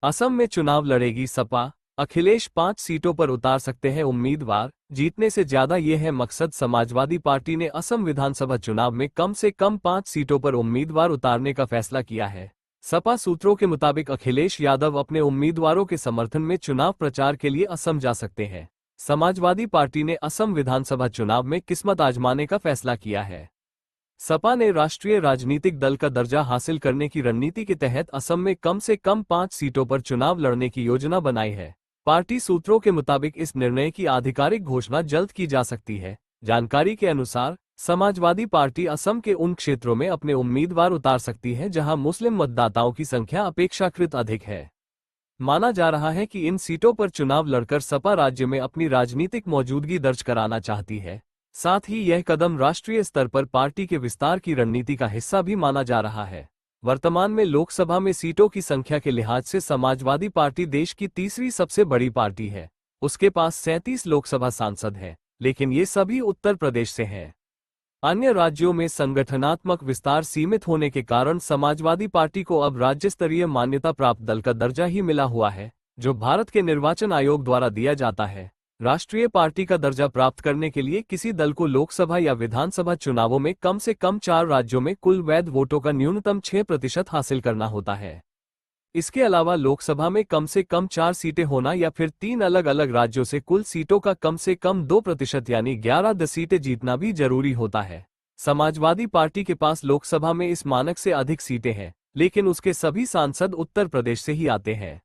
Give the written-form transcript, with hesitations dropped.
असम में चुनाव लड़ेगी सपा। अखिलेश 5 सीटों पर उतार सकते हैं उम्मीदवार, जीतने से ज्यादा ये है मकसद। समाजवादी पार्टी ने असम विधानसभा चुनाव में कम से कम 5 सीटों पर उम्मीदवार उतारने का फैसला किया है। सपा सूत्रों के मुताबिक अखिलेश यादव अपने उम्मीदवारों के समर्थन में चुनाव प्रचार के लिए असम जा सकते हैं। समाजवादी पार्टी ने असम विधानसभा चुनाव में किस्मत आजमाने का फैसला किया है। सपा ने राष्ट्रीय राजनीतिक दल का दर्जा हासिल करने की रणनीति के तहत असम में कम से कम 5 सीटों पर चुनाव लड़ने की योजना बनाई है। पार्टी सूत्रों के मुताबिक इस निर्णय की आधिकारिक घोषणा जल्द की जा सकती है। जानकारी के अनुसार समाजवादी पार्टी असम के उन क्षेत्रों में अपने उम्मीदवार उतार सकती है जहां मुस्लिम मतदाताओं की संख्या अपेक्षाकृत अधिक है। माना जा रहा है कि इन सीटों पर चुनाव लड़कर सपा राज्य में अपनी राजनीतिक मौजूदगी दर्ज कराना चाहती है। साथ ही यह कदम राष्ट्रीय स्तर पर पार्टी के विस्तार की रणनीति का हिस्सा भी माना जा रहा है। वर्तमान में लोकसभा में सीटों की संख्या के लिहाज से समाजवादी पार्टी देश की तीसरी सबसे बड़ी पार्टी है। उसके पास 37 लोकसभा सांसद हैं, लेकिन ये सभी उत्तर प्रदेश से हैं। अन्य राज्यों में संगठनात्मक विस्तार सीमित होने के कारण समाजवादी पार्टी को अब राज्य स्तरीय मान्यता प्राप्त दल का दर्जा ही मिला हुआ है, जो भारत के निर्वाचन आयोग द्वारा दिया जाता है। राष्ट्रीय पार्टी का दर्जा प्राप्त करने के लिए किसी दल को लोकसभा या विधानसभा चुनावों में कम से कम 4 राज्यों में कुल वैध वोटों का न्यूनतम 6% हासिल करना होता है। इसके अलावा लोकसभा में कम से कम 4 सीटें होना या फिर 3 अलग अलग राज्यों से कुल सीटों का कम से कम 2% यानी 11 सीटें जीतना भी जरूरी होता है। समाजवादी पार्टी के पास लोकसभा में इस मानक से अधिक सीटें हैं, लेकिन उसके सभी सांसद उत्तर प्रदेश से ही आते हैं।